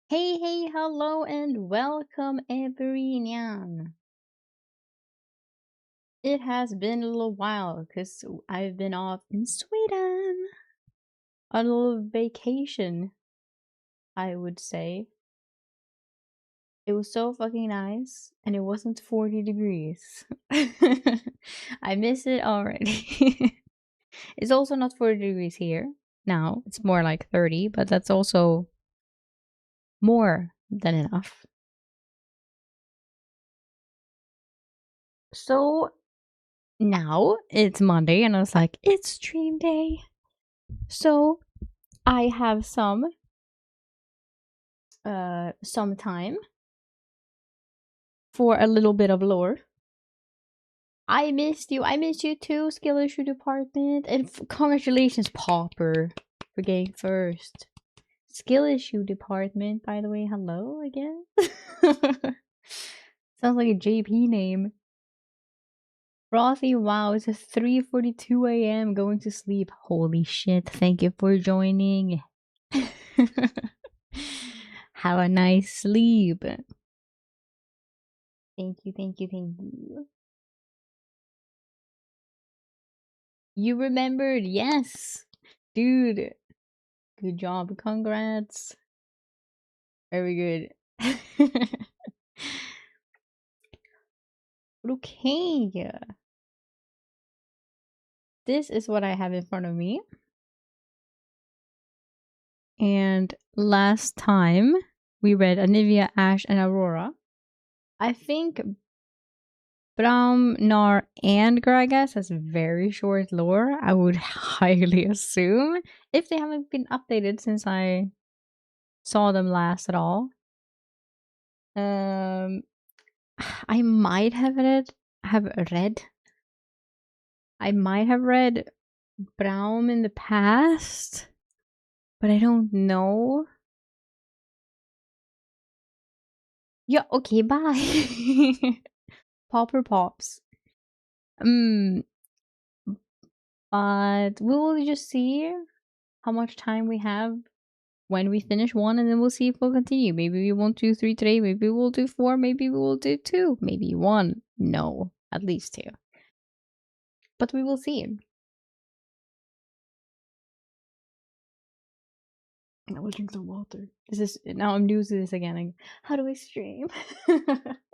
Hey, hello, and welcome everyone. It has been a little while because I've been off in Sweden on a little vacation, I would say. It was so fucking nice, and it wasn't 40 degrees. I miss it already. It's also not 40 degrees here now, it's more like 30, but that's also more than enough. So now it's Monday, and I was like, it's stream day. So I have some time for a little bit of lore. I missed you. I missed you too, skill issue department. And congratulations, Popper, for getting first. Skill issue department, by the way. Hello again. Sounds like a JP name. Frothy, wow, it's 3:42 a.m. going to sleep. Holy shit, thank you for joining. Have a nice sleep. Thank you. You remembered, yes. Dude, good job, congrats. Very good. Okay. This is what I have in front of me. And last time we read Anivia, Ash, and Aurora. I think Braum, Gnar, and Gragas has very short lore, I would highly assume, if they haven't been updated since I saw them last at all. I might have read Braum in the past, but I don't know. Yeah, okay, bye. Popper pops. But we will just see how much time we have when we finish one, and then we'll see if we'll continue. Maybe we won't do 3 today, maybe we'll do 4, maybe we will do 2, maybe 1. No, at least 2. But we will see. I will drink some water. This is now I'm new to this again. How do I stream?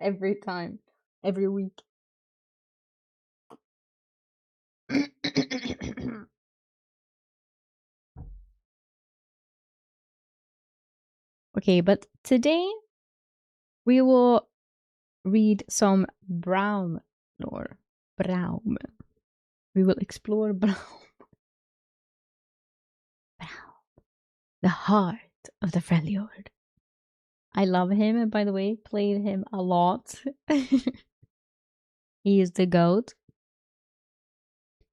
Every time. Every week. Okay, but today we will read some Braum lore. Braum. We will explore Braum. Braum. The heart of the Freljord. I love him, and by the way, played him a lot. He is the GOAT.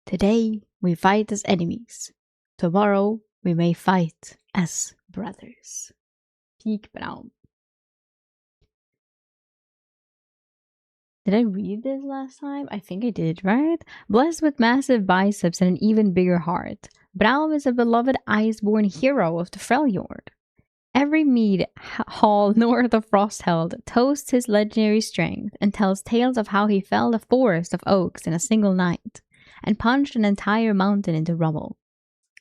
Today we fight as enemies. Tomorrow we may fight as brothers. Peak Braum. Did I read this last time? I think I did, right? Blessed with massive biceps and an even bigger heart, Braum is a beloved iceborn hero of the Freljord. Every mead hall north of Frostheld toasts his legendary strength and tells tales of how he felled a forest of oaks in a single night and punched an entire mountain into rubble.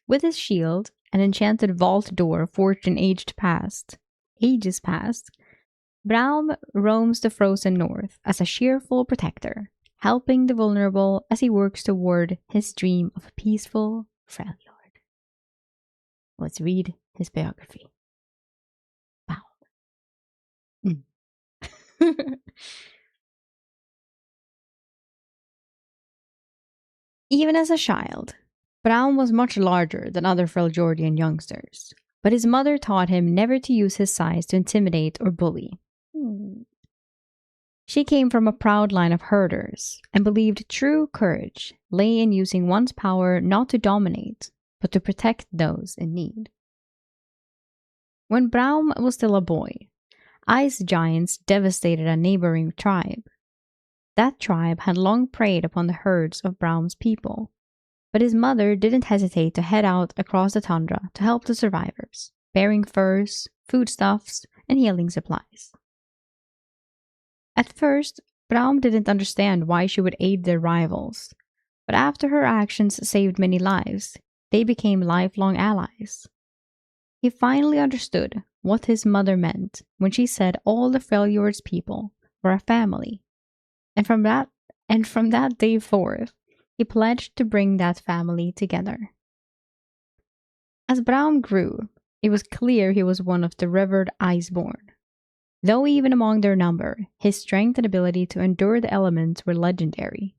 With his shield, an enchanted vault door forged in ages past, Braum roams the frozen north as a cheerful protector, helping the vulnerable as he works toward his dream of a peaceful Freljord. Let's read his biography. Wow. Even as a child, Braum was much larger than other Freljordian youngsters, but his mother taught him never to use his size to intimidate or bully. She came from a proud line of herders and believed true courage lay in using one's power not to dominate, but to protect those in need. When Braum was still a boy, ice giants devastated a neighboring tribe. That tribe had long preyed upon the herds of Braum's people, but his mother didn't hesitate to head out across the tundra to help the survivors, bearing furs, foodstuffs, and healing supplies. At first, Braum didn't understand why she would aid their rivals, but after her actions saved many lives, they became lifelong allies. He finally understood what his mother meant when she said all the Freljord's people were a family, and from that day forth, he pledged to bring that family together. As Braum grew, it was clear he was one of the revered Iceborn. Though even among their number, his strength and ability to endure the elements were legendary.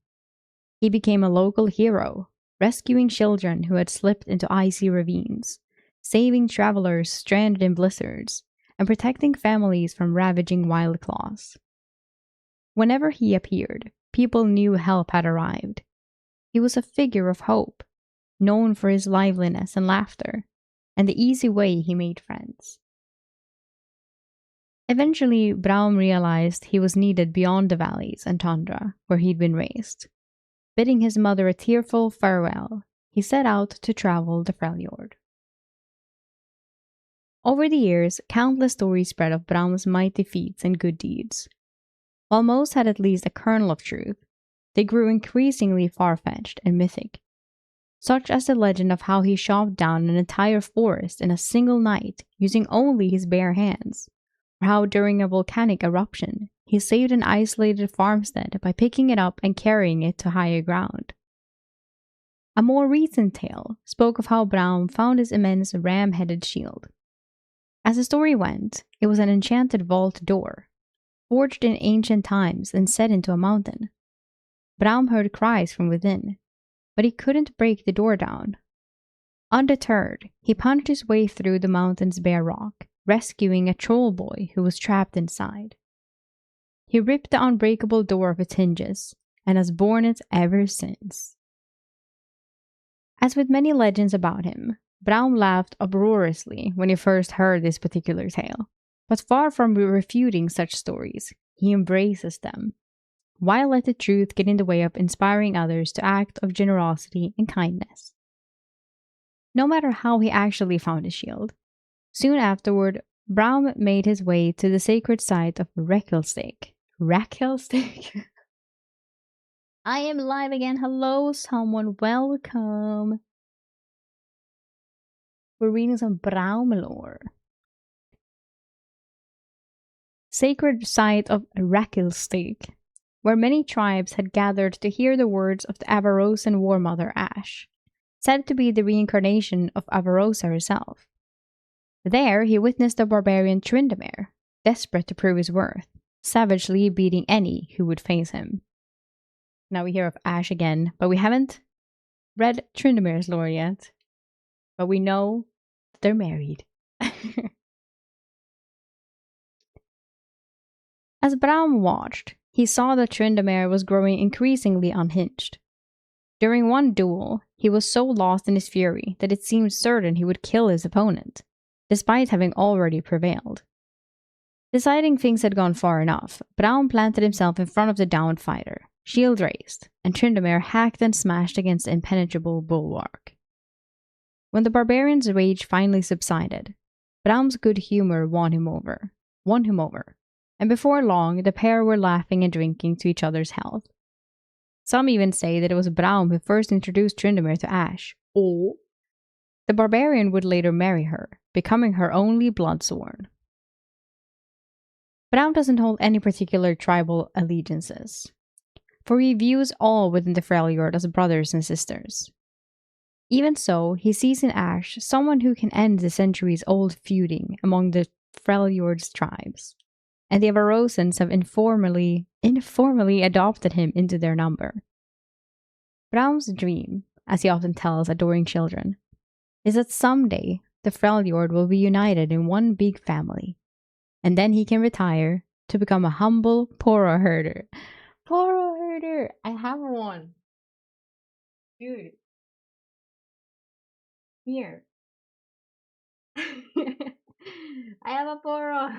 He became a local hero, rescuing children who had slipped into icy ravines, saving travelers stranded in blizzards, and protecting families from ravaging wildclaws. Whenever he appeared, people knew help had arrived. He was a figure of hope, known for his liveliness and laughter, and the easy way he made friends. Eventually, Braum realized he was needed beyond the valleys and tundra where he'd been raised. Bidding his mother a tearful farewell, he set out to travel the Freljord. Over the years, countless stories spread of Braum's mighty feats and good deeds. While most had at least a kernel of truth, they grew increasingly far-fetched and mythic, such as the legend of how he chopped down an entire forest in a single night using only his bare hands, or how during a volcanic eruption, he saved an isolated farmstead by picking it up and carrying it to higher ground. A more recent tale spoke of how Braum found his immense ram-headed shield. As the story went, it was an enchanted vault door, forged in ancient times and set into a mountain. Braum heard cries from within, but he couldn't break the door down. Undeterred, he punched his way through the mountain's bare rock, rescuing a troll boy who was trapped inside. He ripped the unbreakable door of its hinges, and has borne it ever since. As with many legends about him, Braum laughed uproariously when he first heard this particular tale, but far from refuting such stories, he embraces them. Why let the truth get in the way of inspiring others to act of generosity and kindness? No matter how he actually found his shield, soon afterward, Braum made his way to the sacred site of Rekelstake. Rekelstake? I am live again. Hello, someone. Welcome. We're reading some Braum lore. Sacred site of Rekelstake, where many tribes had gathered to hear the words of the Avarosan war mother Ash, said to be the reincarnation of Avarosa herself. There, he witnessed the barbarian Tryndamere, desperate to prove his worth, savagely beating any who would face him. Now we hear of Ash again, but we haven't read Tryndamere's lore yet. But we know that they're married. As Braum watched, he saw that Tryndamere was growing increasingly unhinged. During one duel, he was so lost in his fury that it seemed certain he would kill his opponent, despite having already prevailed. Deciding things had gone far enough, Braum planted himself in front of the downed fighter, shield raised, and Tryndamere hacked and smashed against the impenetrable bulwark. When the barbarian's rage finally subsided, Braum's good humor won him over, and before long the pair were laughing and drinking to each other's health. Some even say that it was Braum who first introduced Tryndamere to Ash. Oh. The barbarian would later marry her, becoming her only bloodsworn. Braum doesn't hold any particular tribal allegiances, for he views all within the Freljord as brothers and sisters. Even so, he sees in Ash someone who can end the centuries-old feuding among the Freljord's tribes, and the Avarosans have informally adopted him into their number. Braum's dream, as he often tells adoring children, is that someday the Freljord will be united in one big family, and then he can retire to become a humble Poro herder. Poro herder! I have one. Dude. Here. I have a Poro.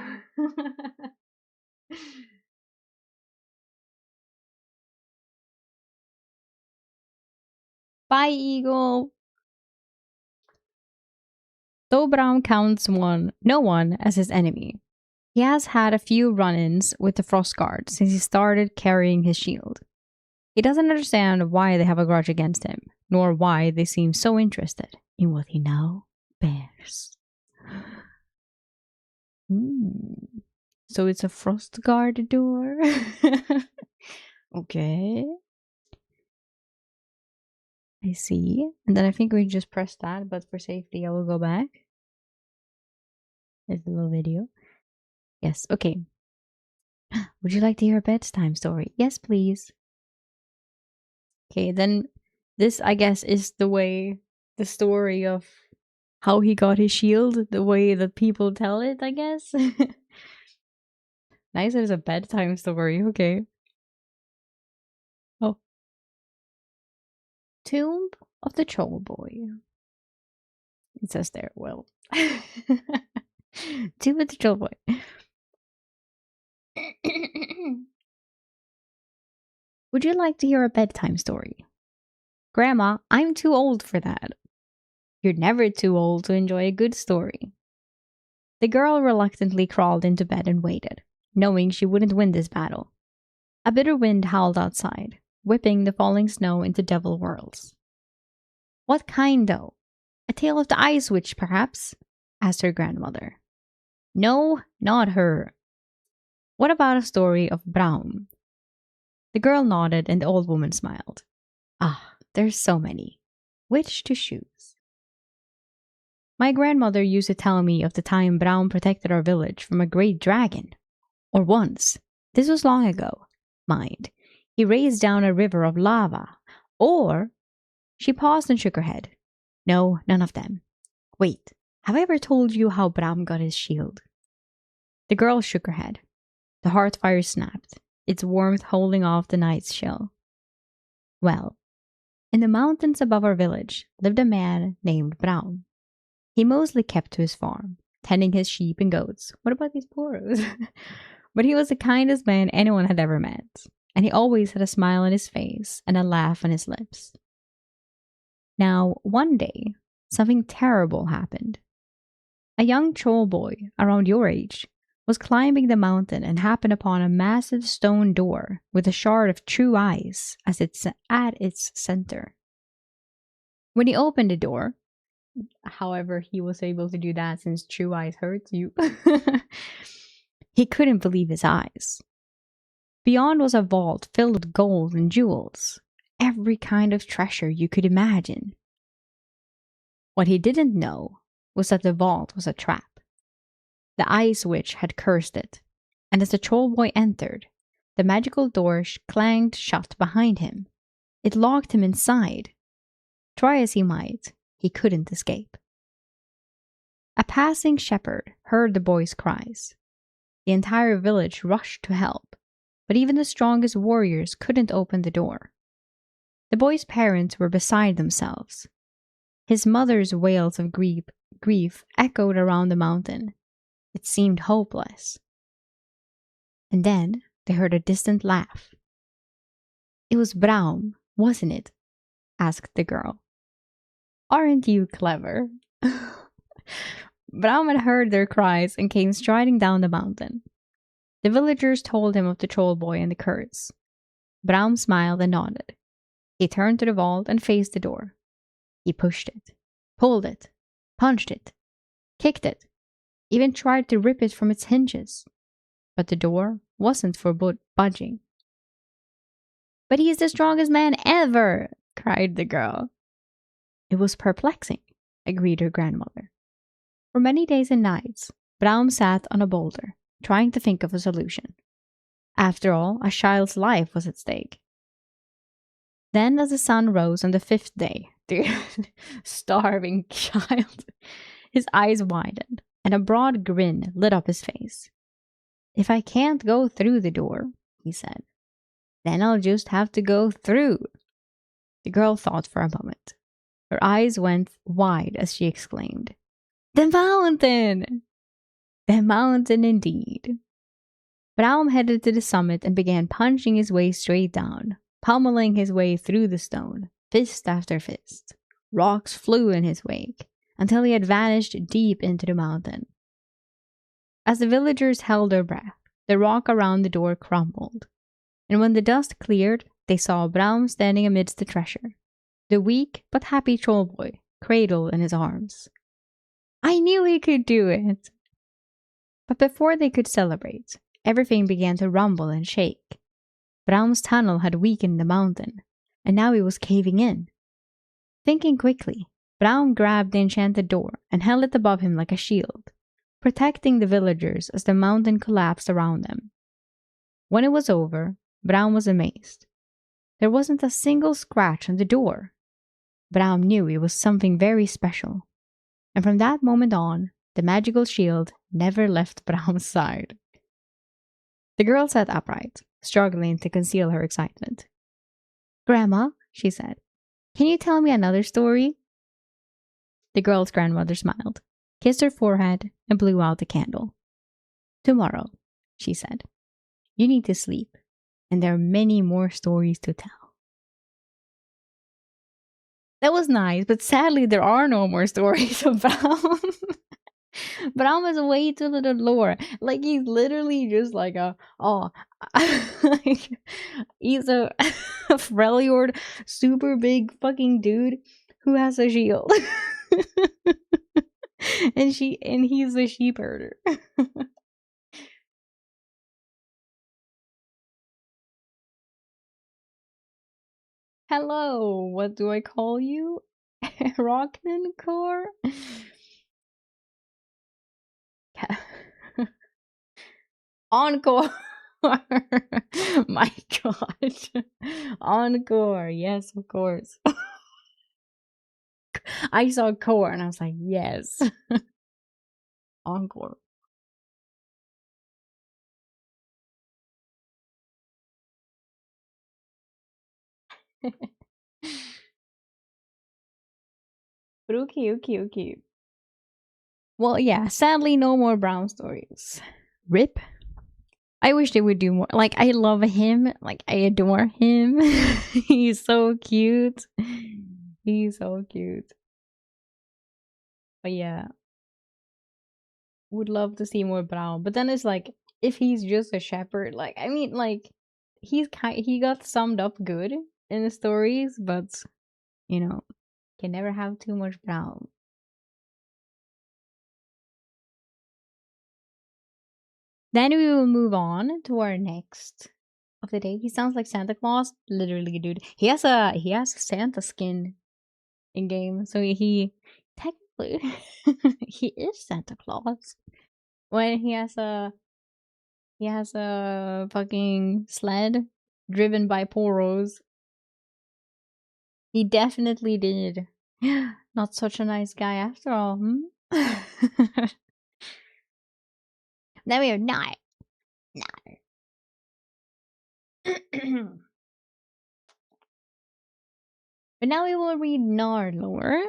Bye, Eagle. Though Braum counts no one as his enemy, he has had a few run-ins with the Frostguard since he started carrying his shield. He doesn't understand why they have a grudge against him, nor why they seem so interested in what he now bears. So it's a Frostguard door? Okay. I see. And then I think we just press that, but for safety I will go back. There's a little video. Yes, okay. Would you like to hear a bedtime story? Yes, please. Okay, then this, I guess, is the story of how he got his shield, the way that people tell it, I guess. Nice, there's a bedtime story, okay. Oh. Tomb of the Troll Boy. It says there, well. Tomb of the Troll Boy. Would you like to hear a bedtime story? Grandma, I'm too old for that. You're never too old to enjoy a good story. The girl reluctantly crawled into bed and waited, knowing she wouldn't win this battle. A bitter wind howled outside, whipping the falling snow into devil whirls. What kind, though? A tale of the Ice Witch, perhaps? Asked her grandmother. No, not her. What about a story of Braum? The girl nodded and the old woman smiled. Ah, there's so many. Which to choose? My grandmother used to tell me of the time Braum protected our village from a great dragon. Or once, this was long ago, mind, he raised down a river of lava. Or, she paused and shook her head. No, none of them. Wait, have I ever told you how Braum got his shield? The girl shook her head. The hearth fire snapped, its warmth holding off the night's chill. Well, in the mountains above our village lived a man named Braum. He mostly kept to his farm, tending his sheep and goats. What about these poros? But he was the kindest man anyone had ever met, and he always had a smile on his face and a laugh on his lips. Now, one day, something terrible happened. A young troll boy, around your age, was climbing the mountain and happened upon a massive stone door with a shard of true ice at its center. When he opened the door, however, he was able to do that since true ice hurts you, he couldn't believe his eyes. Beyond was a vault filled with gold and jewels, every kind of treasure you could imagine. What he didn't know was that the vault was a trap. The ice witch had cursed it, and as the troll boy entered, the magical door clanged shut behind him. It locked him inside. Try as he might, he couldn't escape. A passing shepherd heard the boy's cries. The entire village rushed to help, but even the strongest warriors couldn't open the door. The boy's parents were beside themselves. His mother's wails of grief echoed around the mountain. It seemed hopeless. And then they heard a distant laugh. "It was Braum, wasn't it?" asked the girl. "Aren't you clever?" Braum had heard their cries and came striding down the mountain. The villagers told him of the troll boy and the curse. Braum smiled and nodded. He turned to the vault and faced the door. He pushed it, pulled it, punched it, kicked it, even tried to rip it from its hinges. But the door wasn't for budging. "But he's the strongest man ever!" cried the girl. It was perplexing, agreed her grandmother. For many days and nights, Braum sat on a boulder, trying to think of a solution. After all, a child's life was at stake. Then, as the sun rose on the 5th day, the starving child, his eyes widened, and a broad grin lit up his face. "If I can't go through the door," he said, "then I'll just have to go through." The girl thought for a moment. Her eyes went wide as she exclaimed, "The mountain!" The mountain indeed. Braum headed to the summit and began punching his way straight down, pummeling his way through the stone, fist after fist. Rocks flew in his wake, until he had vanished deep into the mountain. As the villagers held their breath, the rock around the door crumbled, and when the dust cleared, they saw Braum standing amidst the treasure, the weak but happy troll boy cradled in his arms. "I knew he could do it!" But before they could celebrate, everything began to rumble and shake. Braum's tunnel had weakened the mountain, and now it was caving in. Thinking quickly, Braum grabbed the enchanted door and held it above him like a shield, protecting the villagers as the mountain collapsed around them. When it was over, Braum was amazed. There wasn't a single scratch on the door. Braum knew it was something very special, and from that moment on, the magical shield never left Braum's side. The girl sat upright, struggling to conceal her excitement. "Grandma," she said, "can you tell me another story?" The girl's grandmother smiled, kissed her forehead, and blew out the candle. "Tomorrow," she said, "you need to sleep, and there are many more stories to tell." That was nice, but sadly there are no more stories of Braum. Braum is way too little lore. Like, he's literally just like like, he's a Freljord super big fucking dude who has a shield. and he's a sheep herder. Hello, what do I call you? Rockman core? Encore! My god. Encore, yes, of course. I saw core and I was like, yes. Encore. But okay. Well, yeah, sadly, no more Braum stories. Rip. I wish they would do more. Like, I love him. Like, I adore him. He's so cute. He's so cute. But yeah, would love to see more Braum. But then it's like, if he's just a shepherd, like, I mean, like, he got summed up good in the stories, but you know, can never have too much Braum. Then we will move on to our next of the day. He sounds like Santa Claus, literally, dude. He has a Santa skin in game, so he technically he is Santa Claus. When he has a fucking sled driven by poros. He definitely did. Not such a nice guy after all. Then we have Gnar. But now we will read Gnar lore.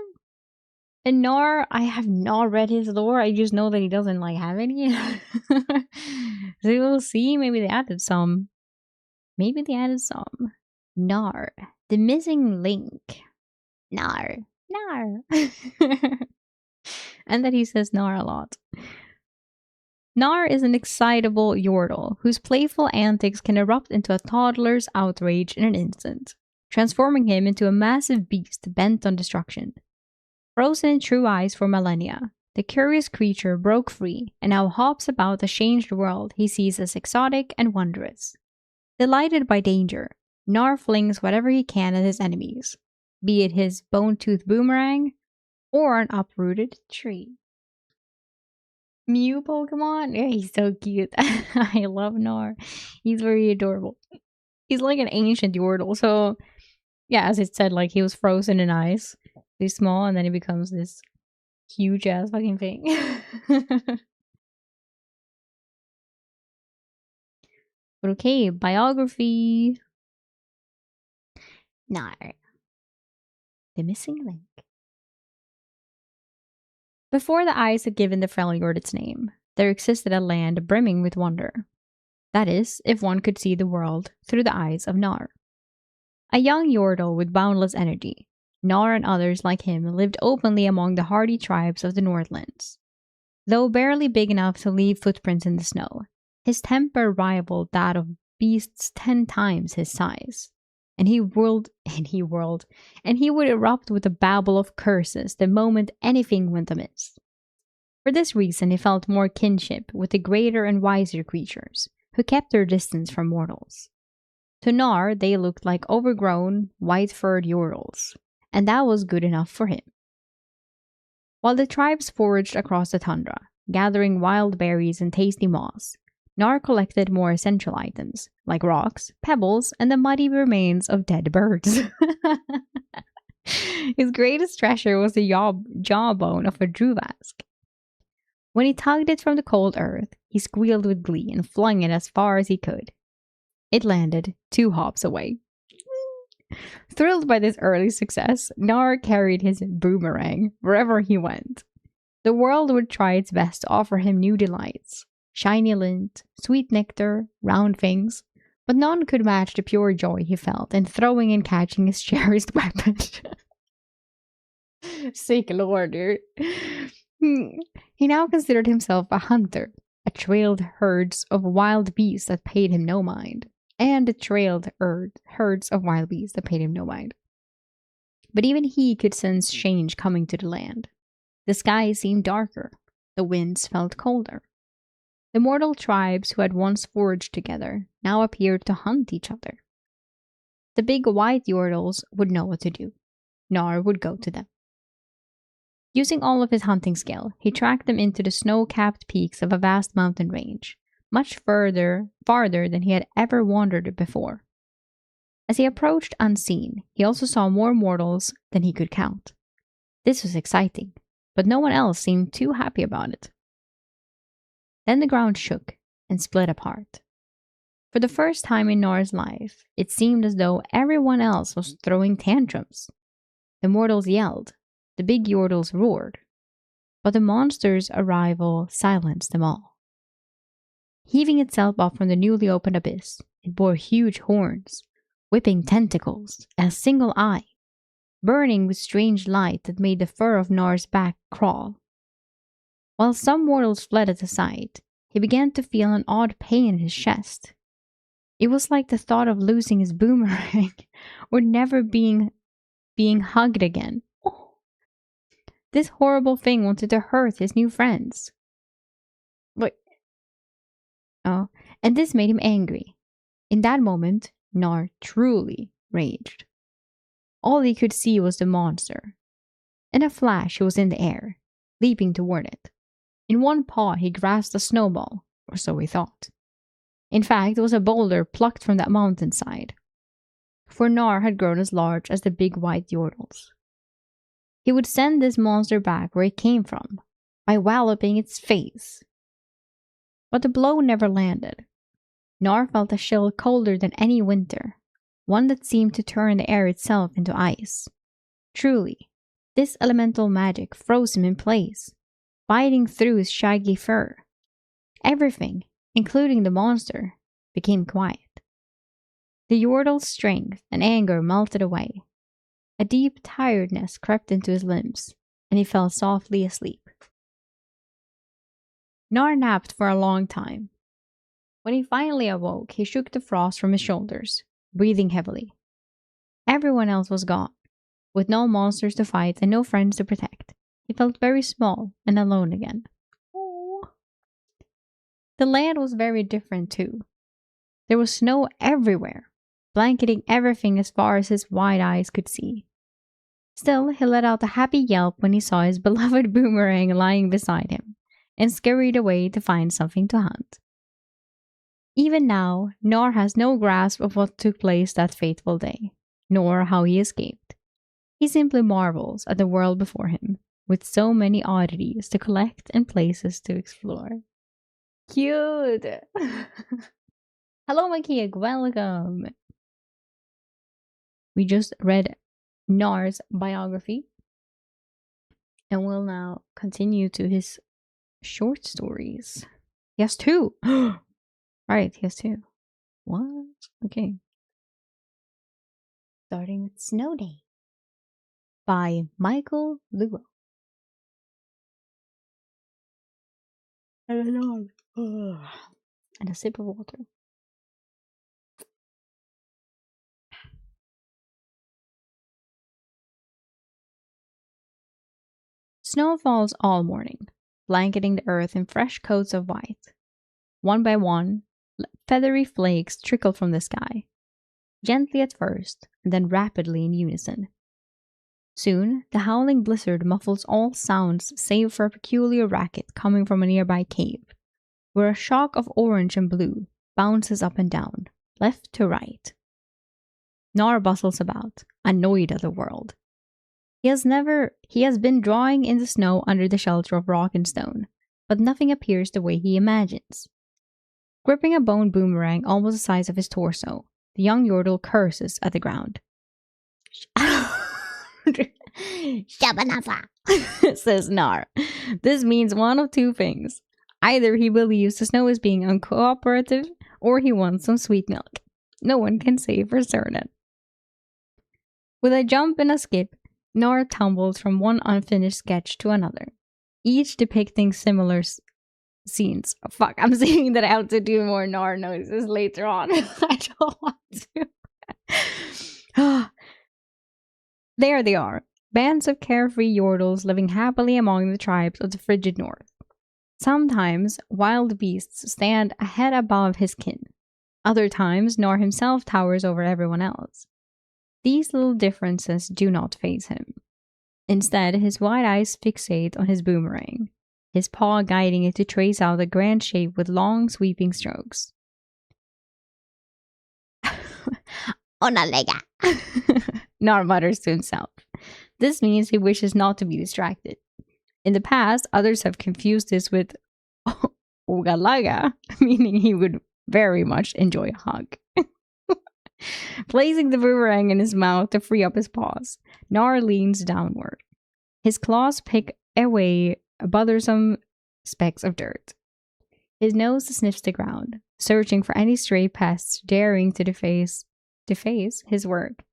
And Gnar, I have not read his lore. I just know that he doesn't like have any. So we'll see. Maybe they added some. Gnar, the missing link. Gnar. And that he says Gnar a lot. Gnar is an excitable Yordle whose playful antics can erupt into a toddler's outrage in an instant, transforming him into a massive beast bent on destruction. Frozen in true ice for millennia, the curious creature broke free and now hops about a changed world he sees as exotic and wondrous. Delighted by danger, Gnar flings whatever he can at his enemies, be it his bone-toothed boomerang or an uprooted tree. Mew Pokemon? Yeah, he's so cute. I love Gnar. He's very adorable. He's like an ancient Yordle, so yeah, as it said, like he was frozen in ice. He's small and then he becomes this huge ass fucking thing. But okay, biography. Gnar. The missing link. Before the ice had given the Freljord its name, there existed a land brimming with wonder. That is, if one could see the world through the eyes of Gnar. A young Yordle with boundless energy, Gnar and others like him lived openly among the hardy tribes of the Northlands. Though barely big enough to leave footprints in the snow, his temper rivaled that of beasts 10 times his size. And he would erupt with a babble of curses the moment anything went amiss. For this reason, he felt more kinship with the greater and wiser creatures, who kept their distance from mortals. To Gnar, they looked like overgrown, white-furred Yordles, and that was good enough for him. While the tribes foraged across the tundra, gathering wild berries and tasty moss, Gnar collected more essential items, like rocks, pebbles, and the muddy remains of dead birds. His greatest treasure was the jawbone of a Druvask. When he tugged it from the cold earth, he squealed with glee and flung it as far as he could. It landed 2 hops away. Thrilled by this early success, Gnar carried his boomerang wherever he went. The world would try its best to offer him new delights. Shiny lint, sweet nectar, round things, but none could match the pure joy he felt in throwing and catching his cherished weapon. Sick lord, dude. He now considered himself a hunter, a trailed herds of wild beasts that paid him no mind. But even he could sense change coming to the land. The sky seemed darker, the winds felt colder. The mortal tribes who had once foraged together now appeared to hunt each other. The big white Yordles would know what to do. Gnar would go to them. Using all of his hunting skill, he tracked them into the snow-capped peaks of a vast mountain range, much farther than he had ever wandered before. As he approached unseen, he also saw more mortals than he could count. This was exciting, but no one else seemed too happy about it. Then the ground shook and split apart. For the first time in Gnar's life, it seemed as though everyone else was throwing tantrums. The mortals yelled, the big Yordles roared. but the monster's arrival silenced them all. Heaving itself up from the newly opened abyss, it bore huge horns, whipping tentacles, and a single eye, burning with strange light that made the fur of Gnar's back crawl. While some mortals fled at the sight, he began to feel an odd pain in his chest. It was like the thought of losing his boomerang or never being hugged again. Oh. This horrible thing wanted to hurt his new friends. And this made him angry. In that moment, Gnar truly raged. All he could see was the monster. In a flash, he was in the air, leaping toward it. In one paw, he grasped a snowball, or so he thought. In fact, it was a boulder plucked from that mountainside, for Gnar had grown as large as the big white yordles. He would send this monster back where it came from, by walloping its face. But the blow never landed. Gnar felt a chill colder than any winter, one that seemed to turn the air itself into ice. Truly, this elemental magic froze him in place, biting through his shaggy fur. Everything, including the monster, became quiet. The yordle's strength and anger melted away. A deep tiredness crept into his limbs, and he fell softly asleep. Gnar napped for a long time. When he finally awoke, he shook the frost from his shoulders, breathing heavily. Everyone else was gone, with no monsters to fight and no friends to protect. He felt very small and alone again. Oh. The land was very different too. There was snow everywhere, blanketing everything as far as his wide eyes could see. Still, he let out a happy yelp when he saw his beloved boomerang lying beside him, and scurried away to find something to hunt. Even now, Gnar has no grasp of what took place that fateful day, nor how he escaped. He simply marvels at the world before him, with so many oddities to collect and places to explore. Cute! Hello, my kid, welcome! We just read Gnar's biography, and we'll now continue to his short stories. He has 2! Right, he has 2. What? Okay. Starting with Snow Day by Michael Luo. And a sip of water. Snow falls all morning, blanketing the earth in fresh coats of white. One by one, feathery flakes trickle from the sky, gently at first, and then rapidly in unison. Soon, the howling blizzard muffles all sounds save for a peculiar racket coming from a nearby cave, where a shock of orange and blue bounces up and down, left to right. Gnar bustles about, annoyed at the world. He has been drawing in the snow under the shelter of rock and stone, but nothing appears the way he imagines. Gripping a bone boomerang almost the size of his torso, the young yordle curses at the ground. Shabanafa, says Gnar. This means one of 2 things. Either he believes the snow is being uncooperative, or he wants some sweet milk. No one can say for certain. With a jump and a skip, Gnar tumbles from one unfinished sketch to another, each depicting similar scenes. Oh, fuck, I'm saying that I have to do more Gnar noises later on. I don't want to. There they are, bands of carefree yordles living happily among the tribes of the frigid north. Sometimes wild beasts stand a head above his kin. Other times Gnar himself towers over everyone else. These little differences do not faze him. Instead, his wide eyes fixate on his boomerang, his paw guiding it to trace out a grand shape with long sweeping strokes. Onalega! Gnar mutters to himself. This means he wishes not to be distracted. In the past, others have confused this with Ogalaga, meaning he would very much enjoy a hug. Placing the boomerang in his mouth to free up his paws, Gnar leans downward. His claws pick away bothersome specks of dirt. His nose sniffs the ground, searching for any stray pests daring to deface his work.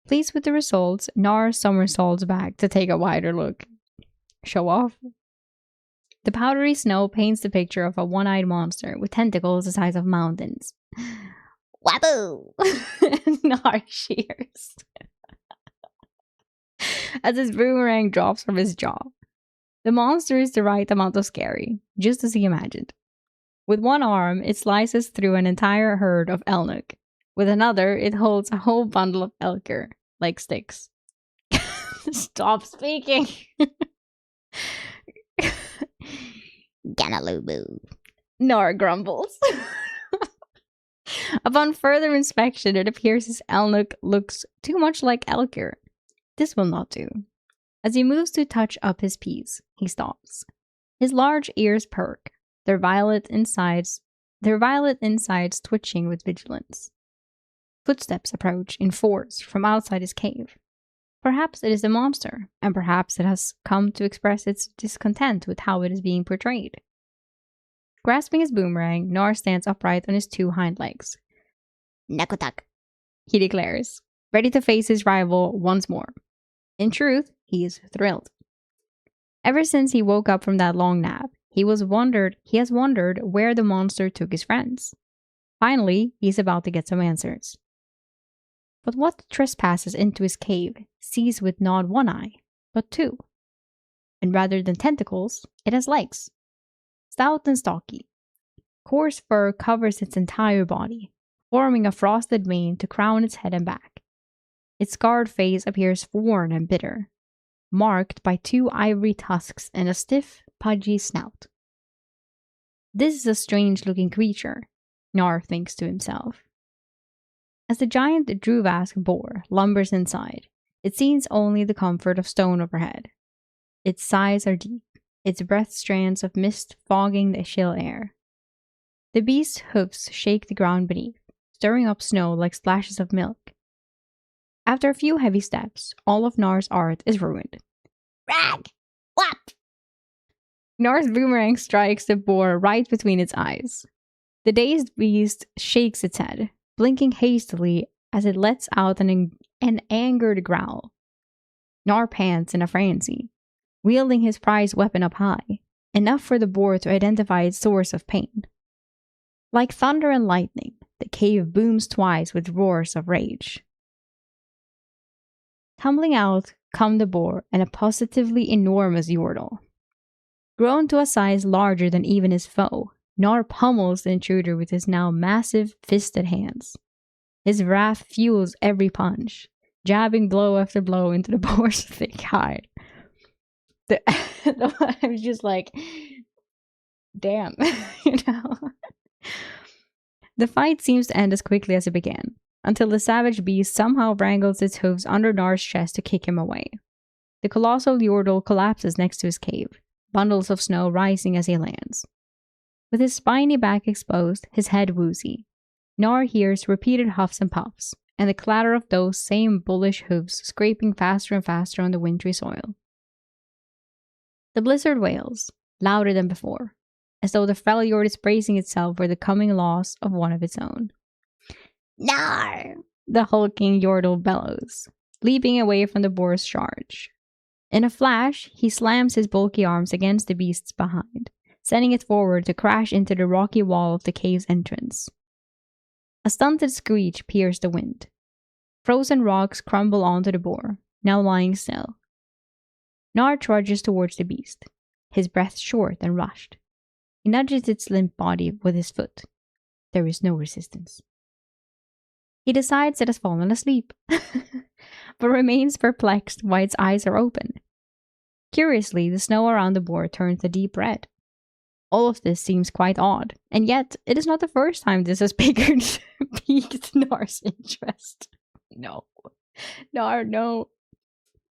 Pleased with the results, Gnar somersaults back to take a wider look. Show off. The powdery snow paints the picture of a one-eyed monster with tentacles the size of mountains. Waboo! Gnar cheers as his boomerang drops from his jaw. The monster is the right amount of scary, just as he imagined. With one arm, it slices through an entire herd of Elnuk. With another, it holds a whole bundle of Elker, like sticks. Stop speaking! Ganalubu. Gnar grumbles. Upon further inspection, it appears his Elnuk looks too much like Elker. This will not do. As he moves to touch up his piece, he stops. His large ears perk, their violet insides twitching with vigilance. Footsteps approach in force from outside his cave. Perhaps it is a monster, and perhaps it has come to express its discontent with how it is being portrayed. Grasping his boomerang, Gnar stands upright on his two hind legs. Nakotak, he declares, ready to face his rival once more. In truth, he is thrilled. Ever since he woke up from that long nap, he has wondered where the monster took his friends. Finally, he's about to get some answers. But what trespasses into his cave sees with not one eye, but two. And rather than tentacles, it has legs. Stout and stocky. Coarse fur covers its entire body, forming a frosted mane to crown its head and back. Its scarred face appears worn and bitter, marked by two ivory tusks and a stiff, pudgy snout. This is a strange-looking creature, Gnar thinks to himself. As the giant Druvask boar lumbers inside, it sees only the comfort of stone overhead. Its sighs are deep, its breath strands of mist fogging the chill air. The beast's hoofs shake the ground beneath, stirring up snow like splashes of milk. After a few heavy steps, all of Gnar's art is ruined. Rag! Whap! Gnar's boomerang strikes the boar right between its eyes. The dazed beast shakes its head, blinking hastily as it lets out an angered growl. Gnar pants in a frenzy, wielding his prized weapon up high, enough for the boar to identify its source of pain. Like thunder and lightning, the cave booms twice with roars of rage. Tumbling out come the boar and a positively enormous Yordle. Grown to a size larger than even his foe, Gnar pummels the intruder with his now massive, fisted hands. His wrath fuels every punch, jabbing blow after blow into the boar's thick hide. I was just like, damn, you know. The fight seems to end as quickly as it began, until the savage beast somehow wrangles its hooves under Gnar's chest to kick him away. The colossal Yordle collapses next to his cave, bundles of snow rising as he lands. With his spiny back exposed, his head woozy, Gnar hears repeated huffs and puffs, and the clatter of those same bullish hooves scraping faster and faster on the wintry soil. The blizzard wails, louder than before, as though the Freljord is bracing itself for the coming loss of one of its own. Gnar! The hulking Yordle bellows, leaping away from the boar's charge. In a flash, he slams his bulky arms against the beast's behind, sending it forward to crash into the rocky wall of the cave's entrance. A stunted screech pierces the wind. Frozen rocks crumble onto the boar, now lying still. Gnar trudges towards the beast, his breath short and rushed. He nudges its limp body with his foot. There is no resistance. He decides it has fallen asleep, but remains perplexed why its eyes are open. Curiously, the snow around the boar turns a deep red. All of this seems quite odd, and yet it is not the first time this has piqued Gnar's interest. No. Gnar, no.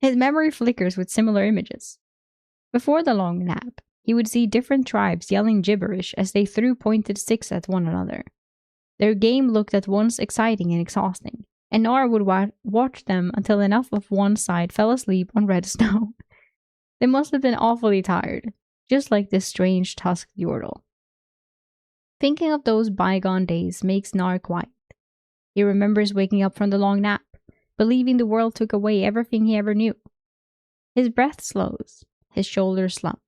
His memory flickers with similar images. Before the long nap, he would see different tribes yelling gibberish as they threw pointed sticks at one another. Their game looked at once exciting and exhausting, and Gnar would watch them until enough of one side fell asleep on red snow. They must have been awfully tired, just like this strange tusked yordle. Thinking of those bygone days makes Gnar quiet. He remembers waking up from the long nap, believing the world took away everything he ever knew. His breath slows, his shoulders slump,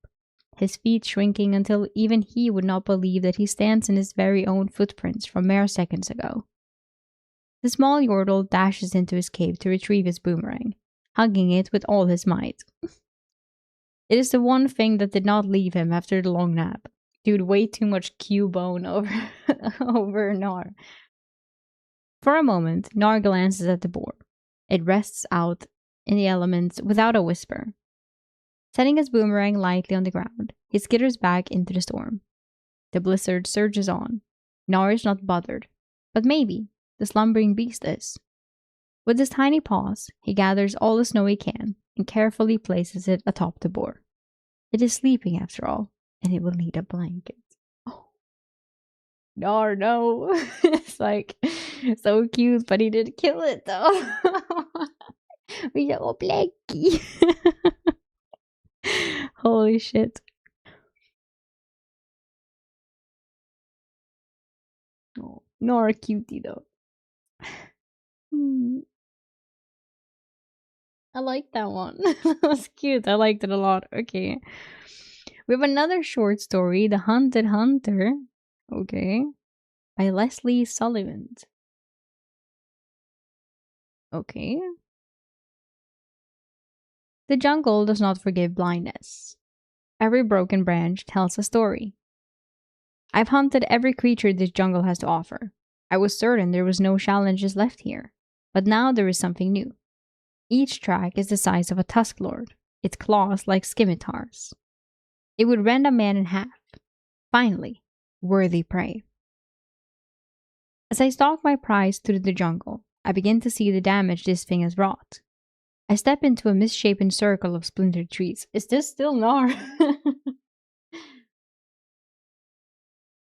his feet shrinking until even he would not believe that he stands in his very own footprints from mere seconds ago. The small yordle dashes into his cave to retrieve his boomerang, hugging it with all his might. It is the one thing that did not leave him after the long nap. Dude, way too much Q-bone over Gnar. For a moment, Gnar glances at the boar. It rests out in the elements without a whisper. Setting his boomerang lightly on the ground, he skitters back into the storm. The blizzard surges on. Gnar is not bothered, but maybe the slumbering beast is. With his tiny paws, he gathers all the snow he can and carefully places it atop the boar. It is sleeping after all, and it will need a blanket. Oh. Gnar, no. It's like so cute, but he didn't kill it though. We got a blankie. Holy shit. Oh, Gnar cutie though. I like that one. That was cute. I liked it a lot. Okay. We have another short story, The Hunted Hunter. Okay. By Leslie Sullivan. Okay. The jungle does not forgive blindness. Every broken branch tells a story. I've hunted every creature this jungle has to offer. I was certain there was no challenges left here. But now there is something new. Each track is the size of a tusk lord, its claws like scimitars. It would rend a man in half. Finally, worthy prey. As I stalk my prize through the jungle, I begin to see the damage this thing has wrought. I step into a misshapen circle of splintered trees. Is this still Gnar?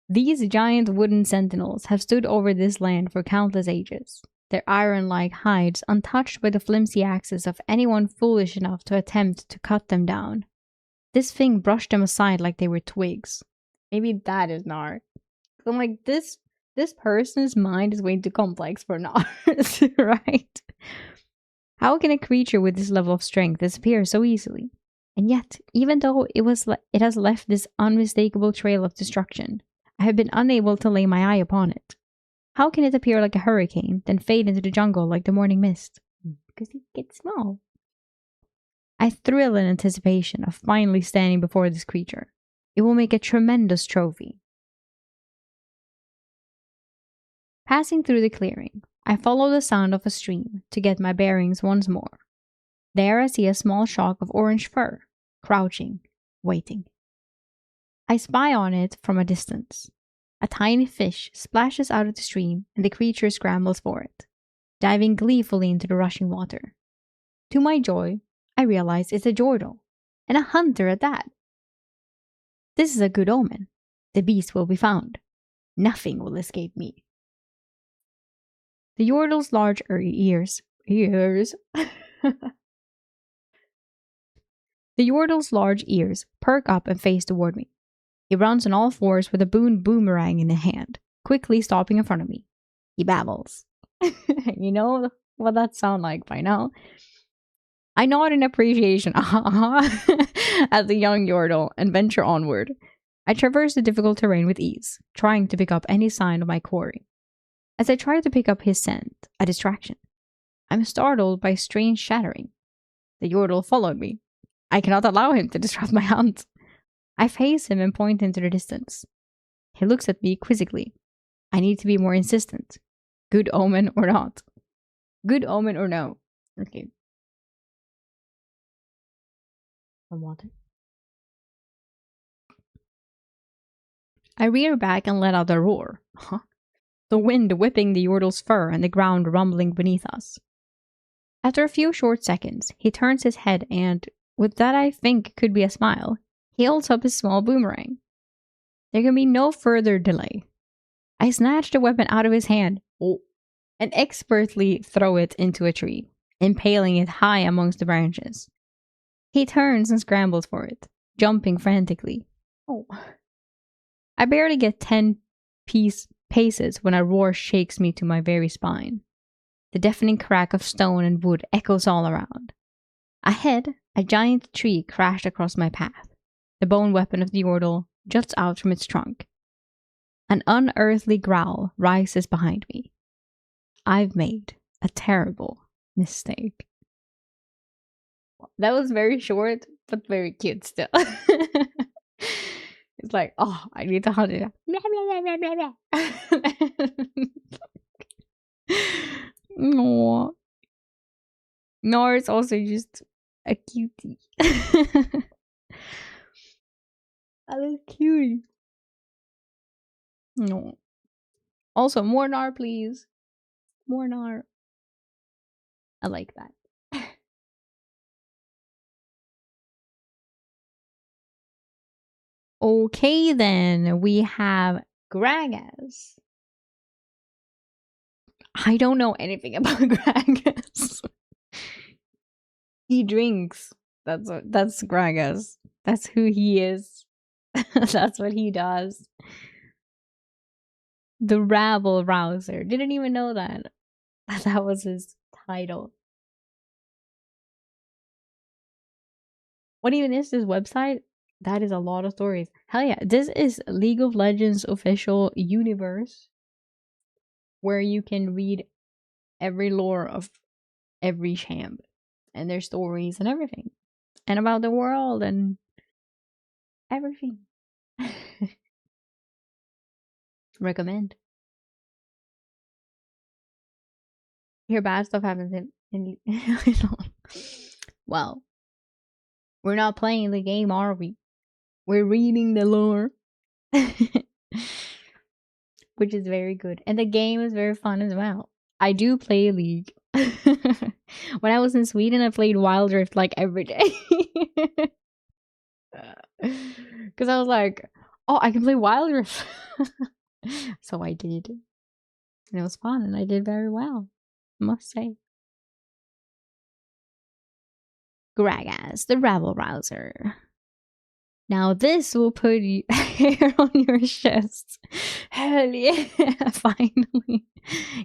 These giant wooden sentinels have stood over this land for countless ages, their iron-like hides untouched by the flimsy axes of anyone foolish enough to attempt to cut them down. This thing brushed them aside like they were twigs. Maybe that is Gnar. I'm like, this person's mind is way too complex for Gnar's, right? How can a creature with this level of strength disappear so easily? And yet, even though it has left this unmistakable trail of destruction, I have been unable to lay my eye upon it. How can it appear like a hurricane, then fade into the jungle like the morning mist? Because it gets small. I thrill in anticipation of finally standing before this creature. It will make a tremendous trophy. Passing through the clearing, I follow the sound of a stream to get my bearings once more. There I see a small shock of orange fur, crouching, waiting. I spy on it from a distance. A tiny fish splashes out of the stream and the creature scrambles for it, diving gleefully into the rushing water. To my joy, I realize it's a yordle, and a hunter at that. This is a good omen. The beast will be found. Nothing will escape me. The yordle's large ears. The yordle's large ears perk up and face toward me. He runs on all fours with a boomerang in his hand, quickly stopping in front of me. He babbles. You know what that sounds like by now. I nod in appreciation at the young yordle and venture onward. I traverse the difficult terrain with ease, trying to pick up any sign of my quarry. As I try to pick up his scent, a distraction, I'm startled by strange shattering. The yordle followed me. I cannot allow him to disrupt my hunt. I face him and point into the distance. He looks at me quizzically. I need to be more insistent. Good omen or not? Good omen or no? Okay. Some water. I rear back and let out a roar. The wind whipping the yordle's fur and the ground rumbling beneath us. After a few short seconds, he turns his head and, with that I think could be a smile, he holds up his small boomerang. There can be no further delay. I snatch the weapon out of his hand and expertly throw it into a tree, impaling it high amongst the branches. He turns and scrambles for it, jumping frantically. Oh. I barely get 10 paces when a roar shakes me to my very spine. The deafening crack of stone and wood echoes all around. Ahead, a giant tree crashed across my path. The bone weapon of the Yordle juts out from its trunk. An unearthly growl rises behind me. I've made a terrible mistake. That was very short, but very cute still. It's like, oh, I need to hunt it. No. Gnar is also just a cutie. A little cutie. No. Also, more Gnar, please. More Gnar. I like that. Okay, then we have Gragas. I don't know anything about Gragas. He drinks. That's Gragas. That's who he is. That's what he does. The Rabble Rouser. Didn't even know that. That was his title. What even is this website? That is a lot of stories. Hell yeah. This is League of Legends official universe where you can read every lore of every champ and their stories and everything. And about the world and everything. Recommend. Hear bad stuff happens in well, we're not playing the game, are we? We're reading the lore. Which is very good. And the game is very fun as well. I do play League. When I was in Sweden, I played Wild Rift like every day. Because I was like, oh, I can play Wild Rift. So I did. And it was fun, and I did very well, I must say. Gragas, the Rabble Rouser. Now this will put hair on your chest. Hell yeah, finally.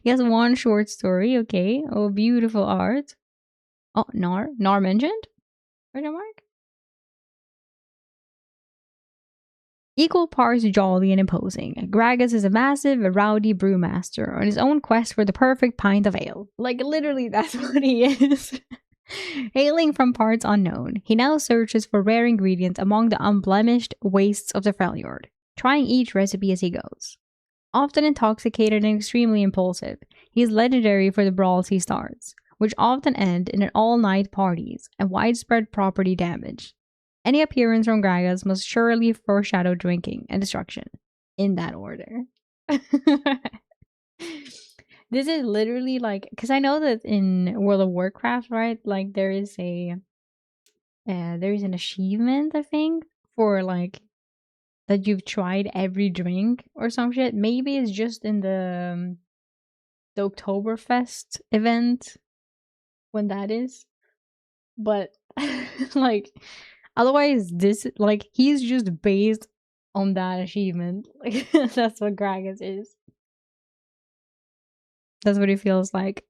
He has one short story, okay. Oh, beautiful art. Oh, Gnar mentioned? Question mark? Equal parts jolly and imposing, Gragas is a massive, rowdy brewmaster on his own quest for the perfect pint of ale. Like, literally, that's what he is. Hailing from parts unknown, he now searches for rare ingredients among the unblemished wastes of the Freljord, trying each recipe as he goes. Often intoxicated and extremely impulsive, he is legendary for the brawls he starts, which often end in all-night parties and widespread property damage. Any appearance from Gragas must surely foreshadow drinking and destruction, in that order. This is literally like, because I know that in World of Warcraft, right, like there is an achievement, I think, for like that you've tried every drink or some shit. Maybe it's just in the Oktoberfest event when that is, but like otherwise this, like, he's just based on that achievement. Like that's what Gragas is. That's what it feels like.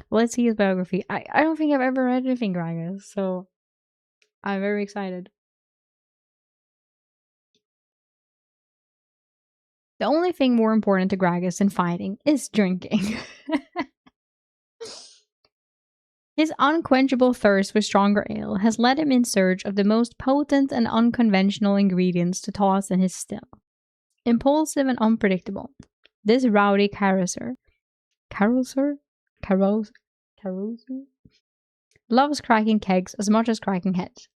Let's see his biography. I don't think I've ever read anything Gragas, so I'm very excited. The only thing more important to Gragas than fighting is drinking. His unquenchable thirst for stronger ale has led him in search of the most potent and unconventional ingredients to toss in his still. Impulsive and unpredictable, this rowdy carouser loves cracking kegs as much as cracking heads.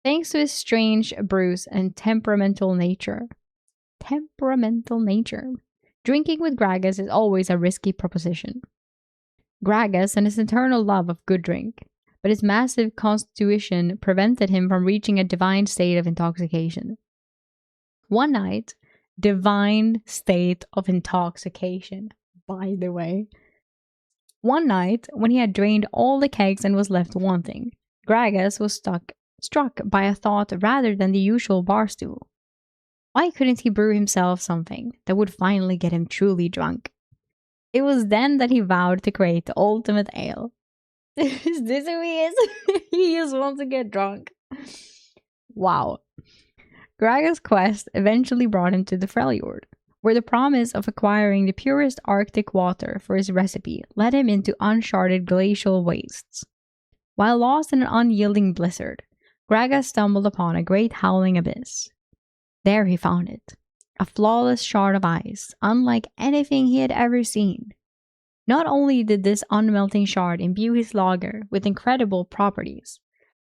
Thanks to his strange brews and temperamental nature, drinking with Gragas is always a risky proposition. Gragas and his eternal love of good drink, but his massive constitution prevented him from reaching a divine state of intoxication. One night, divine state of intoxication, by the way. One night, when he had drained all the kegs and was left wanting, Gragas was struck by a thought rather than the usual bar stool. Why couldn't he brew himself something that would finally get him truly drunk? It was then that he vowed to create the ultimate ale. Is this who he is? He just wants to get drunk. Wow. Gragas' quest eventually brought him to the Freljord, where the promise of acquiring the purest Arctic water for his recipe led him into uncharted glacial wastes. While lost in an unyielding blizzard, Gragas stumbled upon a great howling abyss. There he found it, a flawless shard of ice, unlike anything he had ever seen. Not only did this unmelting shard imbue his lager with incredible properties,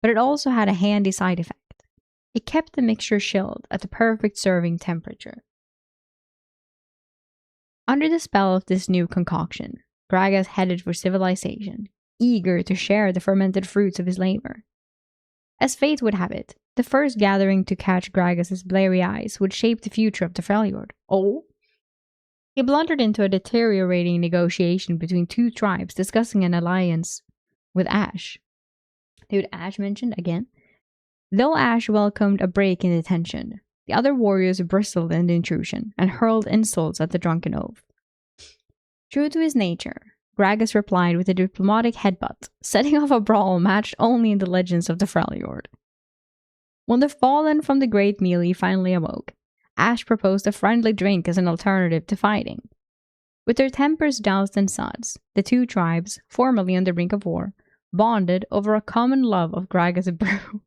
but it also had a handy side effect. It kept the mixture chilled at the perfect serving temperature. Under the spell of this new concoction, Gragas headed for civilization, eager to share the fermented fruits of his labor. As fate would have it, the first gathering to catch Gragas' blurry eyes would shape the future of the Freljord. Oh? He blundered into a deteriorating negotiation between two tribes discussing an alliance with Ash. Dude, Ash mentioned again. Though Ash welcomed a break in the tension, the other warriors bristled in the intrusion and hurled insults at the drunken oaf. True to his nature, Gragas replied with a diplomatic headbutt, setting off a brawl matched only in the legends of the Freljord. When the fallen from the great melee finally awoke, Ash proposed a friendly drink as an alternative to fighting. With their tempers doused in suds, the two tribes, formerly on the brink of war, bonded over a common love of Gragas' brew.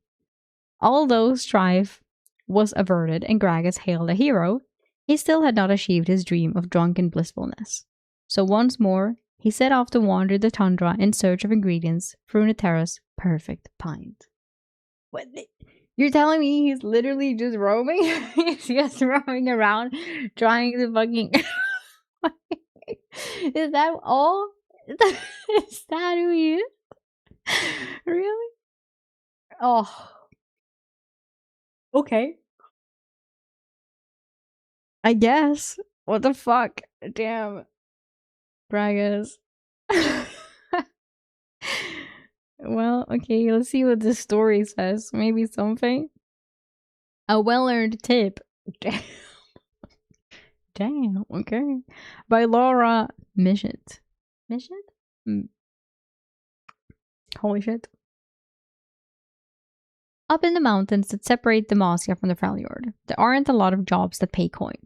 Although strife was averted and Gragas hailed a hero, he still had not achieved his dream of drunken blissfulness. So once more, he set off to wander the tundra in search of ingredients for Runeterra's perfect pint. What? You're telling me he's literally just roaming? He's just roaming around trying to fucking... Is that all? Is that who he is? Really? Oh. Okay. I guess. What the fuck? Damn. Gragas. Well, okay, let's see what this story says. Maybe something. A well-earned tip. Damn, okay. By Laura Mishit. Mishit? Holy shit. Up in the mountains that separate Demacia from the Freljord, there aren't a lot of jobs that pay coin.